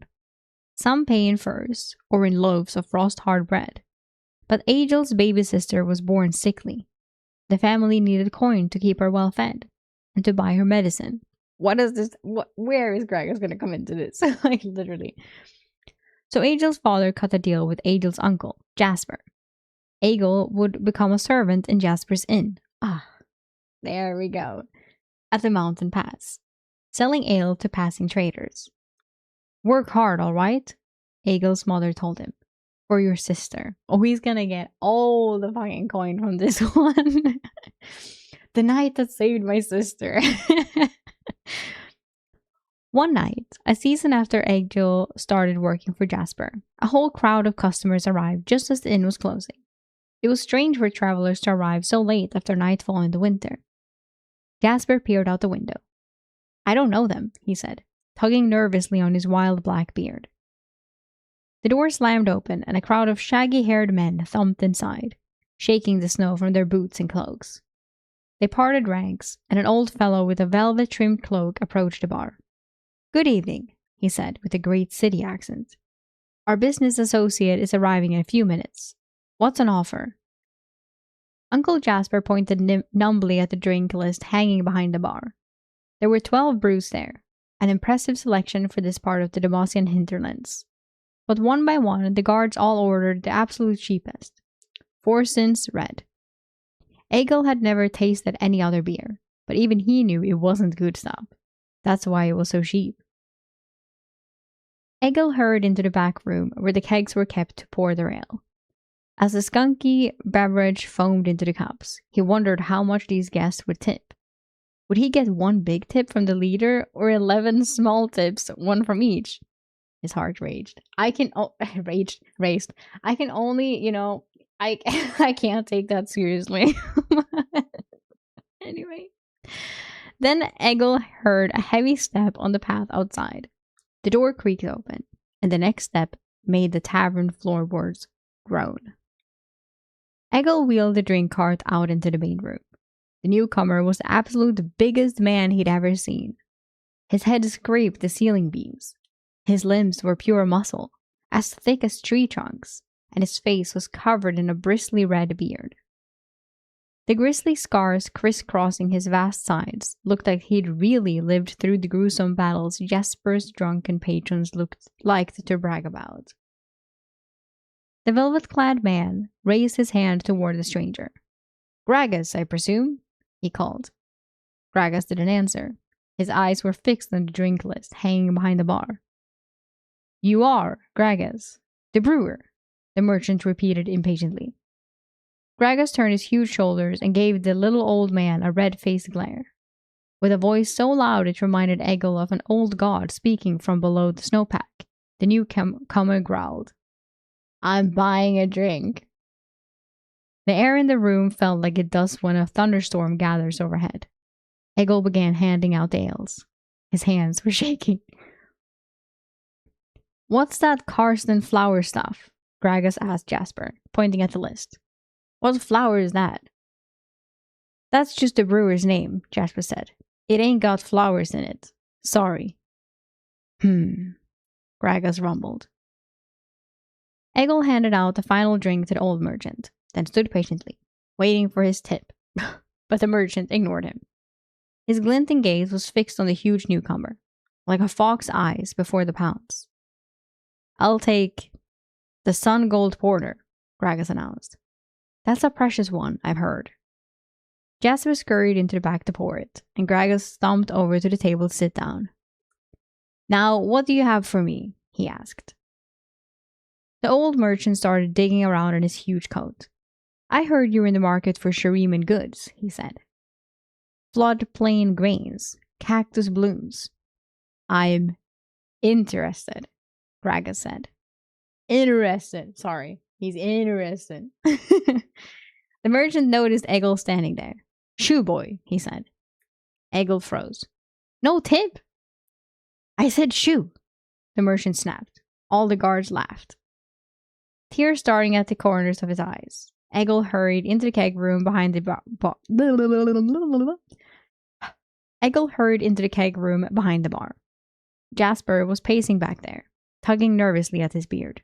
Some pay in furs, or in loaves of frost-hard bread. But Agel's baby sister was born sickly. The family needed coin to keep her well fed, and to buy her medicine. What is this? Where is Gragas gonna come into this? Like, literally. So Agel's father cut a deal with Agel's uncle, Jasper. Agel would become a servant in Jasper's inn. Ah, there we go. At the mountain pass, selling ale to passing traders. Work hard, all right? Agel's mother told him. For your sister. Oh, he's gonna get all the fucking coin from this one. The night that saved my sister. One night, a season after Egil started working for Jasper, a whole crowd of customers arrived just as the inn was closing. It was strange for travelers to arrive so late after nightfall in the winter. Jasper peered out the window. I don't know them, he said, tugging nervously on his wild black beard. The door slammed open and a crowd of shaggy-haired men thumped inside, shaking the snow from their boots and cloaks. They parted ranks, and an old fellow with a velvet-trimmed cloak approached the bar. Good evening, he said with a great city accent. Our business associate is arriving in a few minutes. What's on offer? Uncle Jasper pointed numbly at the drink list hanging behind the bar. There were 12 brews there, an impressive selection for this part of the Demacian hinterlands. But one by one, the guards all ordered the absolute cheapest. 4 cents red. Egil had never tasted any other beer, but even he knew it wasn't good stuff. That's why it was so cheap. Egil hurried into the back room where the kegs were kept to pour their ale. As the skunky beverage foamed into the cups, he wondered how much these guests would tip. Would he get 1 big tip from the leader or 11 small tips, 1 from each? His heart raged. I can only, I can't take that seriously. Anyway. Then Egil heard a heavy step on the path outside. The door creaked open, and the next step made the tavern floorboards groan. Egil wheeled the drink cart out into the main room. The newcomer was the absolute biggest man he'd ever seen. His head scraped the ceiling beams. His limbs were pure muscle, as thick as tree trunks, and his face was covered in a bristly red beard. The grisly scars crisscrossing his vast sides looked like he'd really lived through the gruesome battles Jesper's drunken patrons liked to brag about. The velvet-clad man raised his hand toward the stranger. "Gragas, I presume?" he called. Gragas didn't answer. His eyes were fixed on the drink list hanging behind the bar. "You are Gragas, the brewer," the merchant repeated impatiently. Gragas turned his huge shoulders and gave the little old man a red-faced glare. With a voice so loud it reminded Egil of an old god speaking from below the snowpack, the newcomer growled, "I'm buying a drink." The air in the room felt like it does when a thunderstorm gathers overhead. Egil began handing out ales. His hands were shaking. "What's that Karsten flower stuff?" Gragas asked Jasper, pointing at the list. "What flower is that?" "That's just the brewer's name," Jasper said. "It ain't got flowers in it. Sorry." Gragas rumbled. Egil handed out the final drink to the old merchant, then stood patiently, waiting for his tip. But the merchant ignored him. His glinting gaze was fixed on the huge newcomer, like a fox's eyes before the pounce. "I'll take the Sun Gold Porter," Gragas announced. "That's a precious one, I've heard." Jasper scurried into the back to pour it, and Gragas stomped over to the table to sit down. "Now, what do you have for me?" he asked. The old merchant started digging around in his huge coat. "I heard you were in the market for Shuriman goods," he said. "Floodplain grains, cactus blooms." "I'm interested," Gragas said. "Interested. Sorry, he's interested." The merchant noticed Egil standing there. "Shoe boy," he said. Egil froze. "No tip?" "I said shoe," the merchant snapped. All the guards laughed. Tears starting at the corners of his eyes, Egil hurried into the keg room behind the bar. Jasper was pacing back there, tugging nervously at his beard.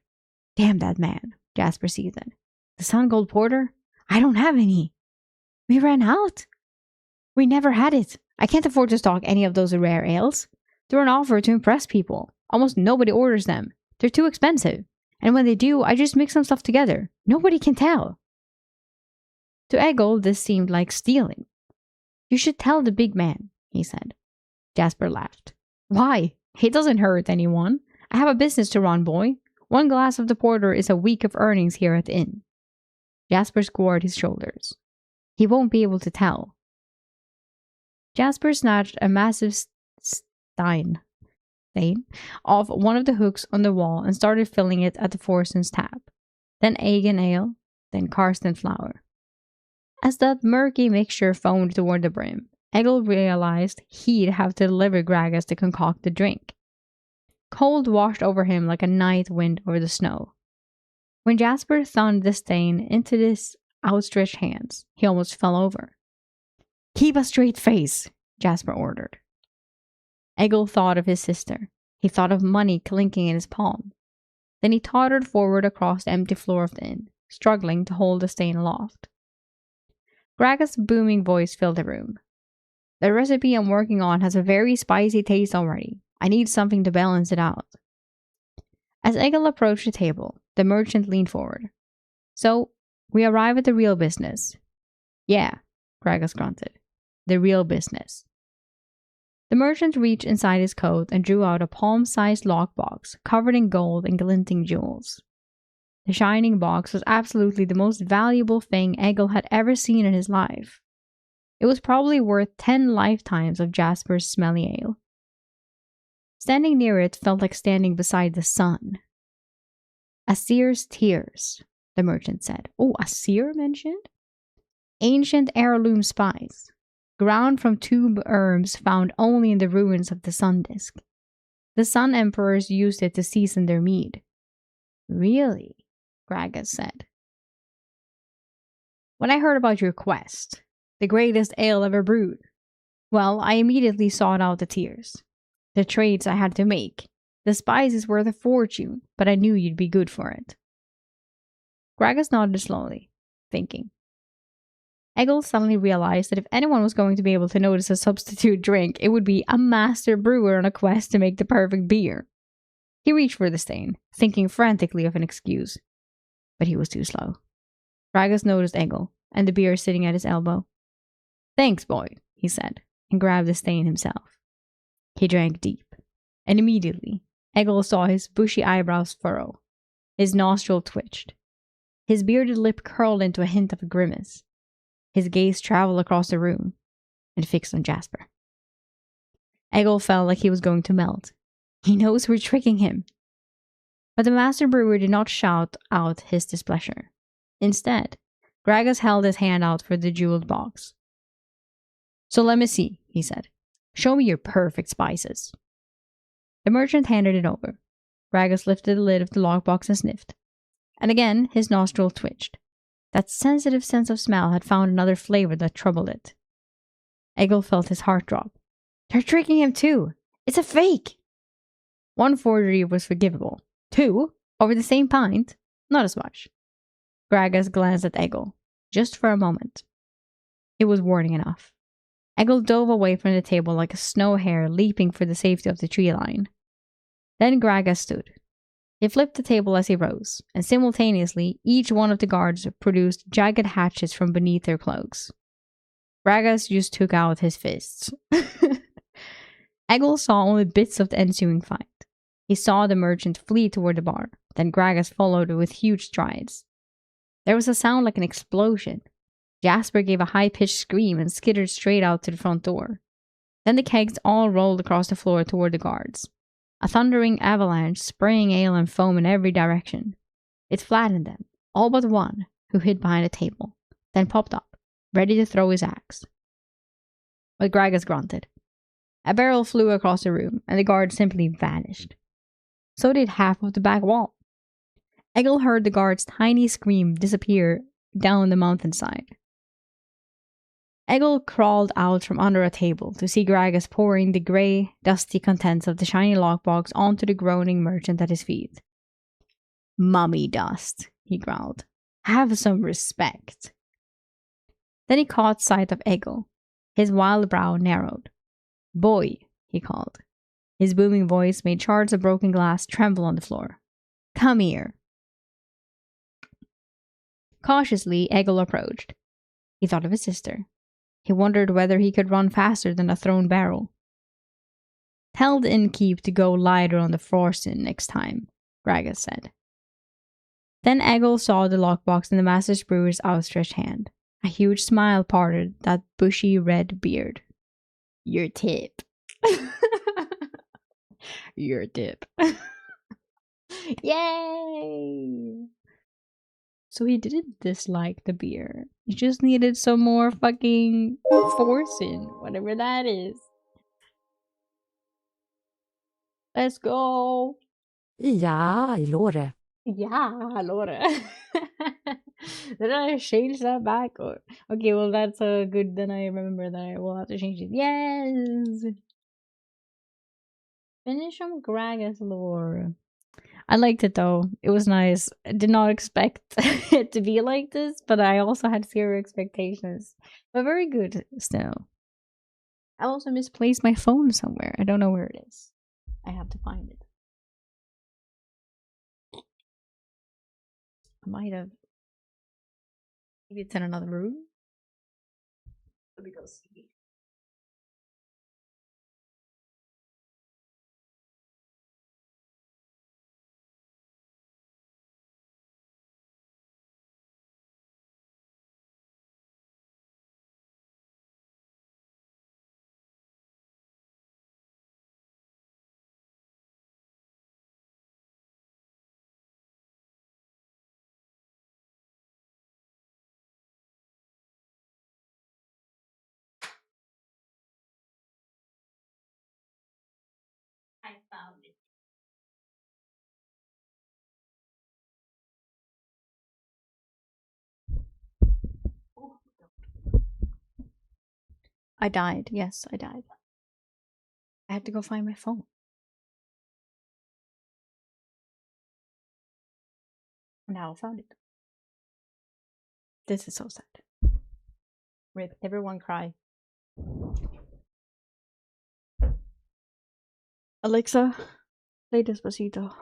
"Damn that man," Jasper seethed. "The Sun Gold Porter? I don't have any. We ran out. We never had it. I can't afford to stock any of those rare ales. They're an offer to impress people. Almost nobody orders them. They're too expensive. And when they do, I just mix some stuff together. Nobody can tell." To Egil, this seemed like stealing. "You should tell the big man," he said. Jasper laughed. "Why? It doesn't hurt anyone. I have a business to run, boy. One glass of the porter is a week of earnings here at the inn." Jasper squared his shoulders. "He won't be able to tell." Jasper snatched a massive stein off one of the hooks on the wall and started filling it at the Forson's tap. Then Agan ale, then Karsten flour. As that murky mixture foamed toward the brim, Egil realized he'd have to deliver Gragas the concocted drink. Cold washed over him like a night wind over the snow. When Jasper thumbed the stain into his outstretched hands, he almost fell over. "Keep a straight face," Jasper ordered. Egil thought of his sister. He thought of money clinking in his palm. Then he tottered forward across the empty floor of the inn, struggling to hold the stain aloft. Gragas' booming voice filled the room. "The recipe I'm working on has a very spicy taste already. I need something to balance it out." As Egil approached the table, the merchant leaned forward. "So, we arrive at the real business." "Yeah," Gragas grunted. "The real business." The merchant reached inside his coat and drew out a palm-sized lockbox covered in gold and glinting jewels. The shining box was absolutely the most valuable thing Egil had ever seen in his life. It was probably worth 10 lifetimes of Jasper's smelly ale. Standing near it felt like standing beside the sun. "A seer's tears," the merchant said. "Oh, a seer mentioned?" "Ancient heirloom spice. ground from two herbs found only in the ruins of the sun disk. The Sun Emperors used it to season their mead. Really? Gragas said. When I heard about your quest, the greatest ale ever brewed, well, I immediately sought out the tiers. The trades I had to make. The spice is worth a fortune, but I knew you'd be good for it. Gragas nodded slowly, thinking. Egil suddenly realized that if anyone was going to be able to notice a substitute drink, it would be a master brewer on a quest to make the perfect beer. He reached for the stain, thinking frantically of an excuse. But he was too slow. Gragas noticed Egil, and the beer sitting at his elbow. Thanks, boy, he said, and grabbed the stain himself. He drank deep, and immediately, Egil saw his bushy eyebrows furrow. His nostril twitched. His bearded lip curled into a hint of a grimace. His gaze traveled across the room and fixed on Jasper. Egil felt like he was going to melt. He knows we're tricking him. But the master brewer did not shout out his displeasure. Instead, Gragas held his hand out for the jeweled box. So let me see, he said. Show me your perfect spices. The merchant handed it over. Gragas lifted the lid of the lockbox and sniffed. And again, his nostril twitched. That sensitive sense of smell had found another flavor that troubled it. Egil felt his heart drop. They're tricking him too. It's a fake. One forgery was forgivable. Two, over the same pint, not as much. Gragas glanced at Egil, just for a moment. It was warning enough. Egil dove away from the table like a snow hare leaping for the safety of the tree line. Then Gragas stood. He flipped the table as he rose, and simultaneously, each one of the guards produced jagged hatchets from beneath their cloaks. Gragas just took out his fists. Egil saw only bits of the ensuing fight. He saw the merchant flee toward the bar, then Gragas followed with huge strides. There was a sound like an explosion. Jasper gave a high-pitched scream and skittered straight out to the front door. Then the kegs all rolled across the floor toward the guards. A thundering avalanche, spraying ale and foam in every direction. It flattened them, all but one, who hid behind a table, then popped up, ready to throw his axe. But Gragas grunted. A barrel flew across the room, and the guard simply vanished. So did half of the back wall. Egil heard the guard's tiny scream disappear down the mountainside. Egil crawled out from under a table to see Gragas pouring the grey, dusty contents of the shiny lockbox onto the groaning merchant at his feet. Mummy dust, he growled. Have some respect. Then he caught sight of Egil. His wild brow narrowed. Boy, he called. His booming voice made shards of broken glass tremble on the floor. Come here. Cautiously, Egil approached. He thought of his sister. He wondered whether he could run faster than a thrown barrel. Tell the innkeep to go lighter on the frosting next time, Gragas said. Then Egil saw the lockbox in the master brewer's outstretched hand. A huge smile parted that bushy red beard. Your tip. Your tip. Yay! So he didn't dislike the beer. He just needed some more fucking forcing, whatever that is. Let's go! Ja, Lore. Yeah, Laura. Did I change that back? Or okay, well that's good. Then I remember that I will have to change it. Yes. Finish on Gragas lore. I liked it though. It was nice. I did not expect it to be like this, but I also had zero expectations. But very good still. I also misplaced my phone somewhere. I don't know where it is. I have to find it. I might have. Maybe it's in another room. Let me go see. I died. Yes, I died. I had to go find my phone. Now I found it. This is so sad. Rip. Everyone cry. Alexa, play Despacito.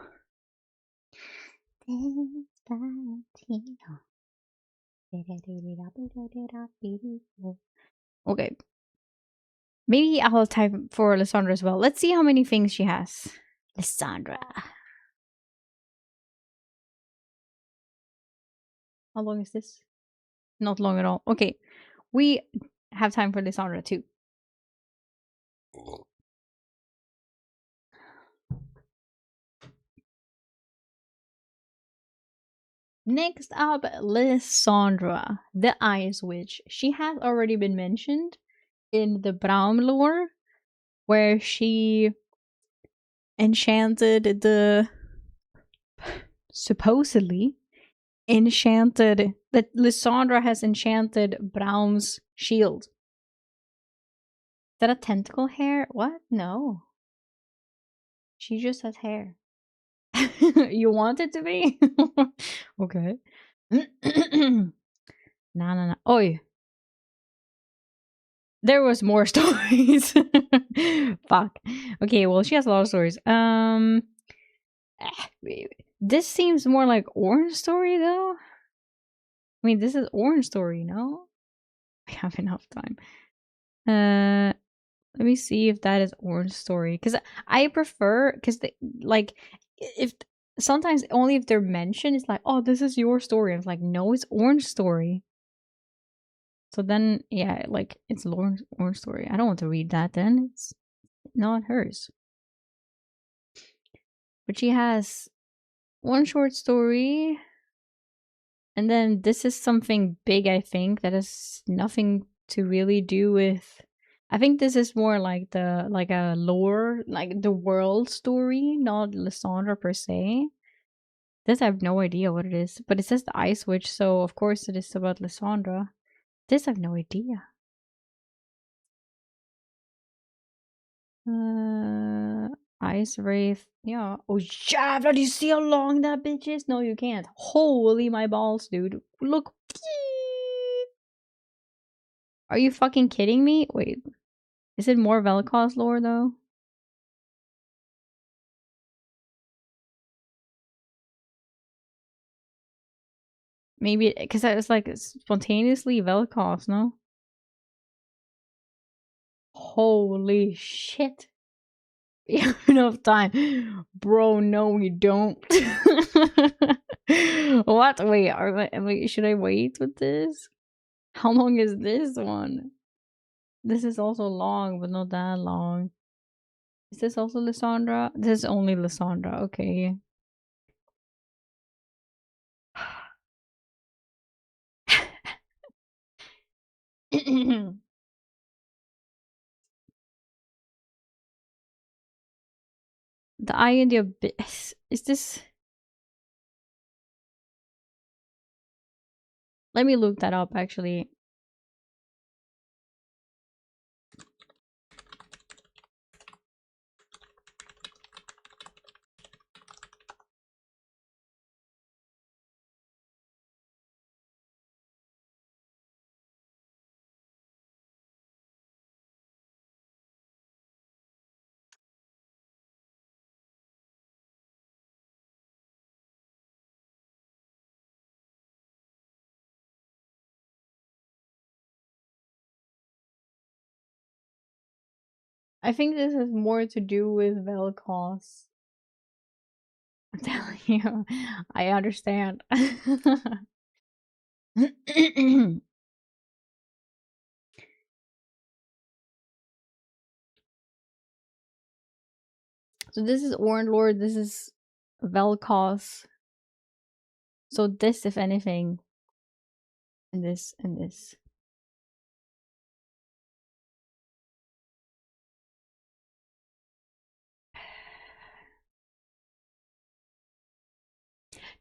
Okay. Maybe I'll type for Lysandra as well. Let's see how many things she has. Lysandra. How long is this? Not long at all. Okay. We have time for Lysandra too. Next up, Lysandra, the Ice Witch. She has already been mentioned in the Braum lore, where she enchanted the supposedly enchanted that Lysandra has enchanted Braum's shield. Is that a tentacle hair? What? No. She just has hair. You want it to be? Okay. Nah. Oi. There was more stories. Fuck. Okay, well, she has a lot of stories. This seems more like Orange Story, though. I mean, this is Orange Story, no? I have enough time. Let me see if that is Orange Story, because I prefer, because like, if sometimes only if they're mentioned, it's like, oh, this is your story. And it's like, no, it's Orange Story. So then, yeah, like it's Orange Story. I don't want to read that. Then it's not hers. But she has one short story, and then this is something big. I think that has nothing to really do with. I think this is more like a lore, like the world story, not Lysandra per se. This I have no idea what it is, but it says the Ice Witch, so of course it is about Lysandra. This I have no idea. Ice Wraith. Yeah. Oh, Javla, do you see how long that bitch is? No, you can't. Holy my balls, dude. Look. Are you fucking kidding me? Wait. Is it more Vel'Koz lore, though? Maybe, because I was like, spontaneously Vel'Koz, no? Holy shit. We have enough time. Bro, no, we don't. What? Wait, should I wait with this? How long is this one? This is also long, but not that long. Is this also Lysandra? This is only Lysandra, okay. The Eye in the Abyss. Is this... Let me look that up, actually. I think this has more to do with Vel'Koz. I'm telling you, I understand. So this is Orange Lord, this is Vel'Koz. So this, if anything, and this, and this.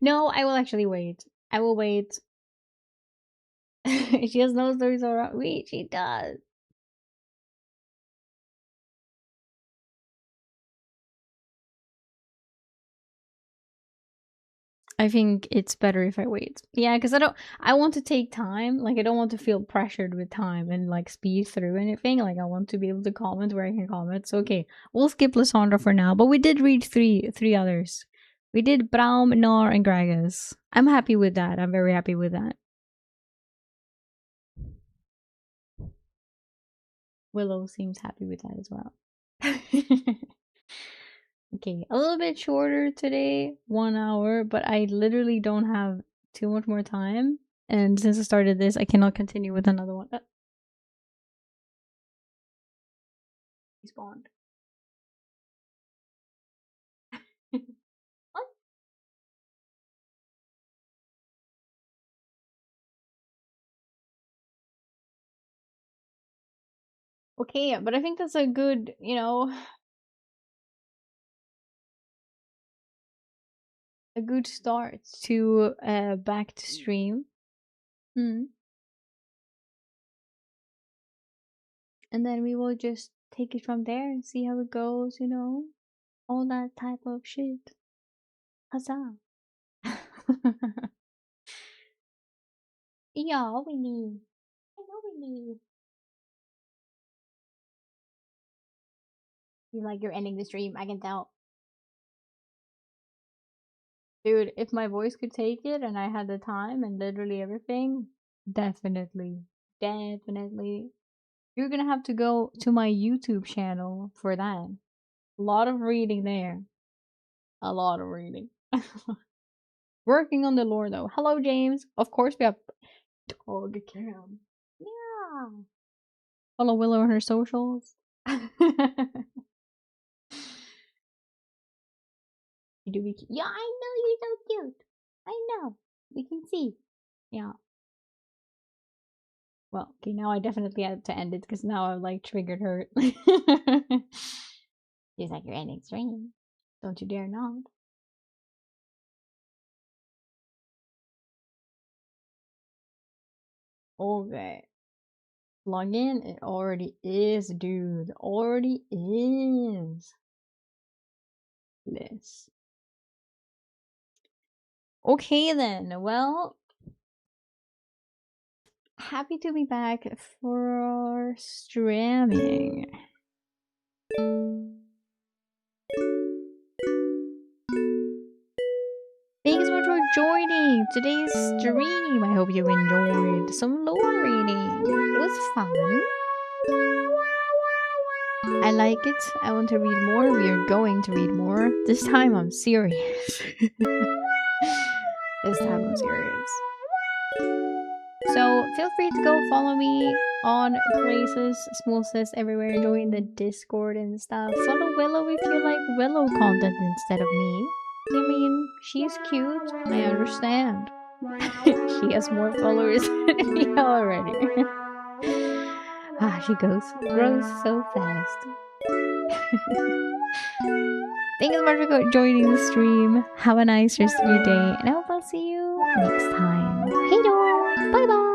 No, I will actually wait. I will wait. She has no stories around. Wait, she does. I think it's better if I wait. Yeah, because I want to take time. Like, I don't want to feel pressured with time and like speed through anything. Like, I want to be able to comment where I can comment. So, okay, we'll skip Lysandra for now. But we did read three others. We did Braum, Gnar, and Gragas. I'm happy with that. I'm very happy with that. Willow seems happy with that as well. Okay, a little bit shorter today, 1 hour, but I literally don't have too much more time. And since I started this, I cannot continue with another one. He spawned. What? Okay, but I think that's a good, a good start to back to stream. Mm. And then we will just take it from there and see how it goes, all that type of shit. Huzzah. Yeah, we need. I know we need. You like you're ending the stream, I can tell. Dude, if my voice could take it and I had the time and literally everything, definitely. Definitely. You're gonna have to go to my YouTube channel for that. A lot of reading there. A lot of reading. Working on the lore though. Hello, James. Of course, we have Dog Cam. Yeah. Follow Willow on her socials. You do be cute. Yeah, I know you're so cute. I know. We can see. Yeah. Well, okay, now I definitely had to end it because now I've like triggered her. She's like, you're ending stream. Don't you dare not. Okay. Log in. It already is, dude. Already is. This. Okay then. Well, happy to be back for streaming. Thanks so much for joining today's stream. I hope you enjoyed some lore reading. It was fun. I like it. I want to read more. We are going to read more. This time I'm serious. This time I'm serious. So feel free to go follow me on places, small sis everywhere, join the Discord and stuff. Follow Willow if you like Willow content instead of me. I mean, she's cute. I understand. She has more followers than me already. She grows so fast. Thank you so much for joining the stream. Have a nice rest of your day, and I hope I'll see you next time. Hey door! Bye bye!